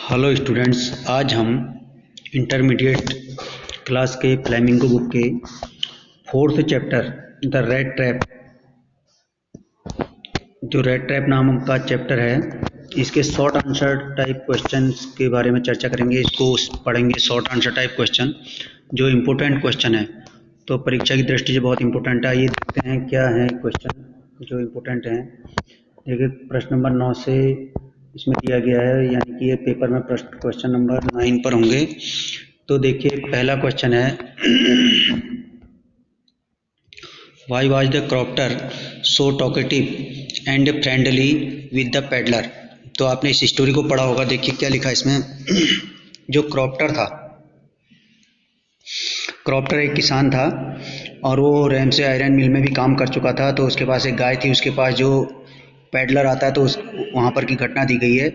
Hello students, आज हम intermediate class के फ्लेमिंगो बुक के fourth chapter the rat trap, जो रेड ट्रैप नाम का चैप्टर है, इसके शॉर्ट आंसर टाइप क्वेश्चंस के बारे में चर्चा करेंगे। इसको पढ़ेंगे शॉर्ट आंसर टाइप क्वेश्चन, जो इम्पोर्टेंट क्वेश्चन है, तो परीक्षा की दृष्टि से बहुत इंपॉर्टेंट है। आइए देखते हैं क्या है क्वेश्चन जो इम्पोर्टेंट हैं। देखिए, प्रश्न नंबर 9 से इसमें दिया गया है, यानी कि ये पेपर में प्रश्न क्वेश्चन नंबर 9 पर होंगे। तो देखिए, पहला क्वेश्चन है why was the क्रॉप्टर so talkative and friendly with the peddler. तो आपने इस स्टोरी को पढ़ा होगा। देखिए क्या लिखा है इसमें। जो क्रॉप्टर था, क्रॉप्टर एक किसान था और वो रैमसे आयरन मिल में भी काम कर चुका था। तो उसके पास एक गाय थी, उसके पास जो पैडलर आता है, तो उस वहाँ पर की घटना दी गई है।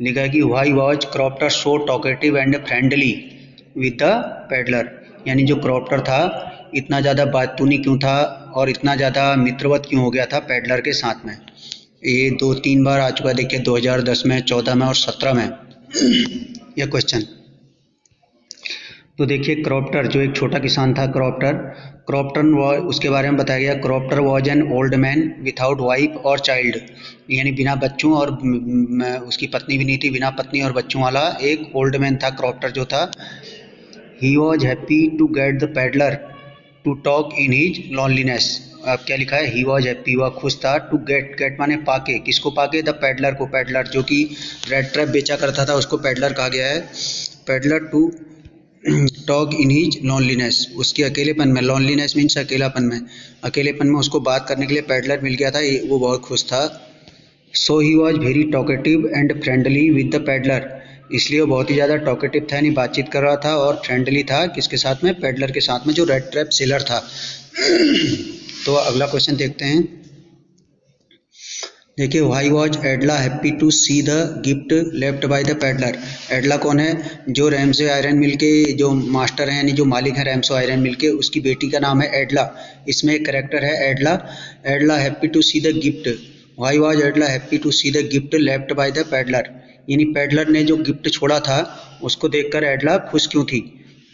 लिखा है कि why was क्रॉप्टर so talkative and friendly with the peddler, यानी जो क्रॉप्टर था इतना ज़्यादा बातूनी क्यों था और इतना ज़्यादा मित्रवत क्यों हो गया था पैडलर के साथ में। ये 2-3 बार आ चुका है। देखिए 2010 में, 14 में और 17 में यह क्वेश्चन। तो देखिए, क्रॉप्टर जो एक छोटा किसान था, क्रॉप्टर उसके बारे में बताया गया। क्रॉप्टर was an old man without wife और चाइल्ड, यानी बिना बच्चों और उसकी पत्नी भी नहीं थी, बिना पत्नी और बच्चों वाला एक ओल्ड मैन था क्रॉप्टर जो था। He was happy to get the peddler to talk in his loneliness. अब क्या लिखा है, ही वॉज हैप्पी, वह खुश था, टू गेट माने पाके, किसको पाके, द पैडलर को, पैडलर जो कि रेड ट्रैप बेचा करता था उसको पैडलर कहा गया है। Peddler to talk in his loneliness, उसके अकेलेपन में, लॉनलीनेस मीन्स अकेलापन में, अकेलेपन में उसको बात करने के लिए पैडलर मिल गया था, वो बहुत खुश था। So he was very talkative and friendly with the peddler, इसलिए वो बहुत ही ज़्यादा टॉकेटिव था, यानी बातचीत कर रहा था, और फ्रेंडली था किसके साथ में, पैडलर के साथ में, जो रेड ट्रैप सेलर था। तो अगला क्वेश्चन देखते हैं। देखिए, why was Edla happy to see the gift left by the peddler. Edla कौन है, जो रैमसे आयरन मिल के जो मास्टर हैं, यानी जो मालिक है रैमसे आयरन मिल के, उसकी बेटी का नाम है एडला। इसमें एक करेक्टर है Edla. Edla happy to see the gift, why was Edla happy to see the gift left by the peddler, यानी पैडलर ने जो गिफ्ट छोड़ा था उसको देखकर एडला खुश क्यों थी।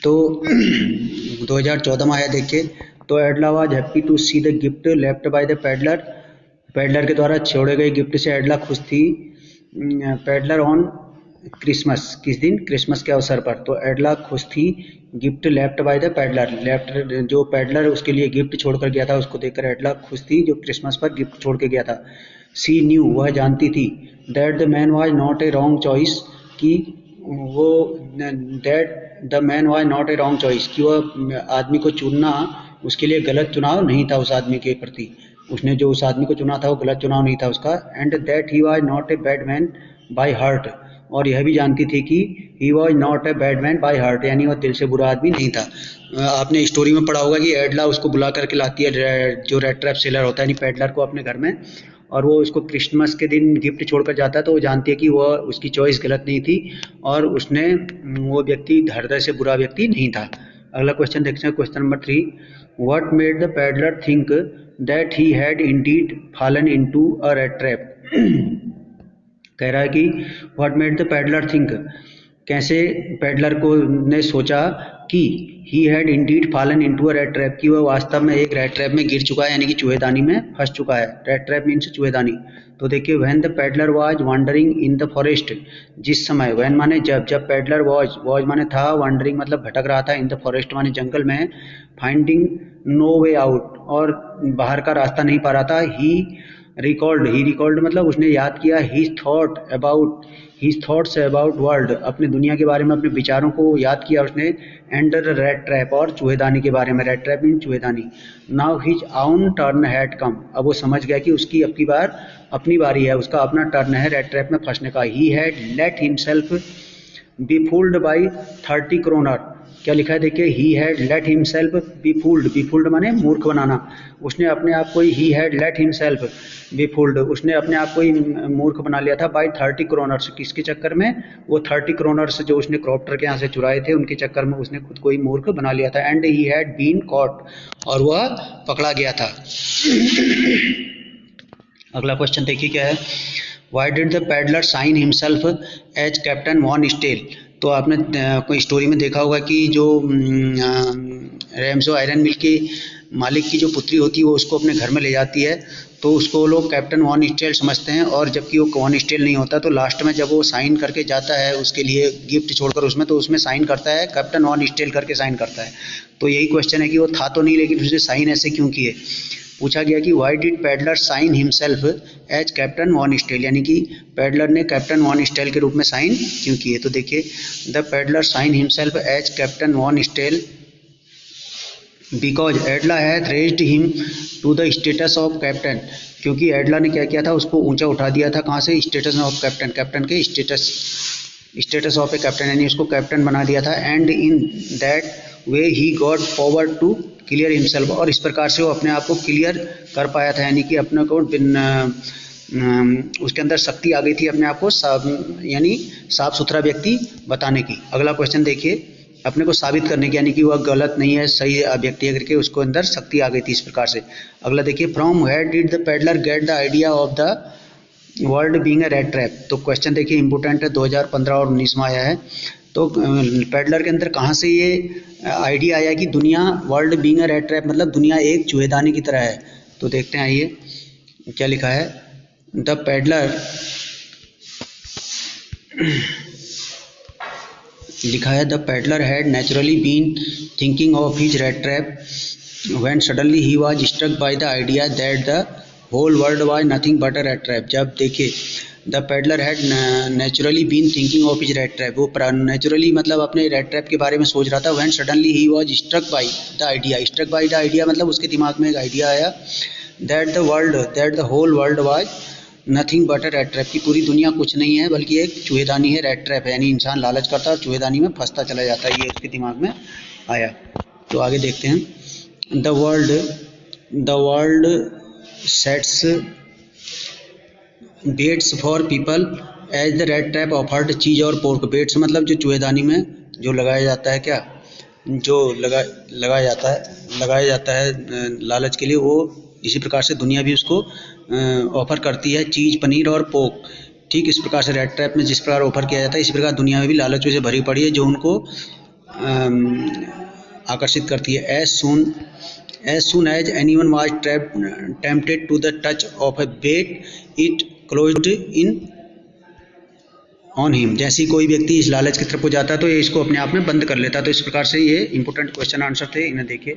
तो 2014 में आया, देखिए। तो Edla was happy to see the gift left by the peddler, peddler के द्वारा छोड़े गए गिफ्ट से एडला खुश थी। पैडलर ऑन क्रिसमस, किस दिन, क्रिसमस के अवसर पर। तो एडला खुश थी gift left by the peddler, left जो पैडलर उसके लिए गिफ्ट छोड़कर गया था उसको देखकर एडला खुश थी, जो क्रिसमस पर गिफ्ट छोड़ के गया था। सी न्यू, वह जानती थी, that the man was not a wrong choice, कि वो, that the man was not a wrong choice, कि वह आदमी को चुनना उसके लिए गलत चुनाव नहीं था उस आदमी के प्रति, उसने जो उस आदमी को चुना था वो गलत चुनाव नहीं था उसका। And that he was not a bad man by heart, और यह भी जानती थी कि he was not a bad man by heart, यानी वह दिल से बुरा आदमी नहीं था। आपने स्टोरी में पढ़ा होगा कि एडला उसको बुला करके लाती है, जो रेड ट्रैप सेलर होता है, यानी पैडलर को, अपने घर में, और वो उसको क्रिसमस के दिन गिफ्ट छोड़कर जाता है। तो वो जानती है कि वह, उसकी चॉइस गलत नहीं थी और उसने, वो व्यक्ति हृदय से बुरा व्यक्ति नहीं था। अगला क्वेश्चन देखते हैं, question number 3। What made the peddler think that he had Indeed fallen into a rat trap. कह रहा है कि what made the peddler think, कैसे पैडलर को ने सोचा कि he had Indeed fallen into a rat trap, कि वह वास्तव में एक रेड ट्रैप में गिर चुका है, यानी कि चूहेदानी में फंस चुका है। रेड ट्रैप मीन्स चूहेदानी। तो देखिए, when the peddler was wandering in the forest, जिस समय, व्हेन माने जब, जब पैडलर वाज माने था, वॉन्डरिंग मतलब भटक रहा था, इन द फॉरेस्ट माने जंगल में, फाइंडिंग नो वे आउट, और बाहर का रास्ता नहीं पा रहा था। ही रिकॉल्ड मतलब उसने याद किया, हिज थॉट्स अबाउट वर्ल्ड, अपने दुनिया के बारे में, अपने विचारों को याद किया उसने। एंड द रेड ट्रैप, और चूहेदानी के बारे में, रेड ट्रैप मीन चूहेदानी। Now his own turn had come, अब वो समझ गया कि उसकी अब की बार अपनी बारी है, उसका अपना टर्न है रेड ट्रैप में फंसने का। He had let himself be fooled by 30 kronor. क्या लिखा है, देखिए, he had let himself be fooled माने मूर्ख बनाना। उसने अपने आप को he had let himself be fooled, उसने अपने आप को ही मूर्ख बना लिया था, बाई 30 क्रोनर्स, किसके चक्कर में, वो 30 क्रोनर्स जो उसने क्रॉप्टर के यहाँ से चुराए थे उनके चक्कर में उसने खुद को ही मूर्ख बना लिया था। And he had been caught, और वह पकड़ा गया था। अगला क्वेश्चन देखिए क्या है। Why did the peddler sign himself as captain von Stahle. तो आपने कोई स्टोरी में देखा होगा कि जो रैमसो आयरन मिल के मालिक की जो पुत्री होती है वो उसको अपने घर में ले जाती है, तो उसको वो लोग कैप्टन वॉन स्टेल समझते हैं, और जबकि वो वॉन स्टेल नहीं होता। तो लास्ट में जब वो साइन करके जाता है उसके लिए गिफ्ट छोड़कर उसमें, तो उसमें साइन करता है कैप्टन वॉन स्टेल करके साइन करता है। तो यही क्वेश्चन है कि वो था तो नहीं, लेकिन उसने साइन ऐसे क्यों किए। पूछा गया कि why did peddler sign himself as captain von Stahle, यानी कि पैडलर ने कैप्टन वॉन स्टेल के रूप में साइन क्यों किए। तो देखिए, the peddler sign himself as captain von Stahle because Edla hath raised him to the status of captain, क्योंकि एडला ने क्या किया था, उसको ऊंचा उठा दिया था। कहाँ से? स्टेटस ऑफ कैप्टन, कैप्टन के स्टेटस ऑफ ए कैप्टन, यानी उसको कैप्टन बना दिया था। And in that way he got forward to clear himself, और इस प्रकार से वो अपने आप को क्लियर कर पाया था, यानी कि अपने को उसके अंदर शक्ति आ गई थी अपने आप को यानी साफ सुथरा व्यक्ति बताने की। अगला क्वेश्चन देखिए, अपने को साबित करने की, यानी कि वह गलत नहीं है, सही व्यक्ति है करके उसको अंदर शक्ति आ गई थी इस प्रकार से। अगला देखिए, from where did the peddler get the idea of the world being a rat trap. तो क्वेश्चन देखिए इंपॉर्टेंट है, 2015 और 19 में आया है। तो पैडलर के अंदर कहाँ से ये आइडिया आया कि दुनिया world being a rat trap, मतलब दुनिया एक चूहेदानी की तरह है। तो देखते हैं, आइए क्या लिखा है। द पैडलर लिखा है, the peddler had naturally been thinking of his rat trap when suddenly he was struck by the idea that the whole world was nothing but a rat trap. जब देखिए, the peddler had naturally been thinking of his rat trap, वो naturally मतलब अपने red trap के बारे में सोच रहा था। When suddenly he was struck by the idea, struck by the idea मतलब उसके दिमाग में एक आइडिया आया, that the whole world was nothing but a rat trap, की पूरी दुनिया कुछ नहीं है बल्कि एक चूहेदानी है, रेड ट्रैप है, यानी इंसान लालच करता है और चूहेदानी में फंसता चला जाता है। ये उसके दिमाग में आया। तो आगे देखते हैं, the world sets baits for people as the rat trap offered cheese और पोर्क। बेट्स मतलब जो चूहेदानी में जो लगाया जाता है, क्या जो लगाया जाता है लालच के लिए, वो इसी प्रकार से दुनिया भी उसको ऑफर करती है, चीज़, पनीर और पोक। ठीक इस प्रकार से रेड ट्रैप में जिस प्रकार ऑफर किया जाता है, इसी प्रकार दुनिया में भी लालचों से भरी पड़ी है जो उनको आकर्षित करती है। as soon as anyone was tempted to the touch of a bait, it closed in on him। जैसे कोई व्यक्ति इस लालच की तरफ को जाता है तो ये इसको अपने आप में बंद कर लेता है। तो इस प्रकार से ये इंपॉर्टेंट क्वेश्चन आंसर थे, इन्हें देखिए।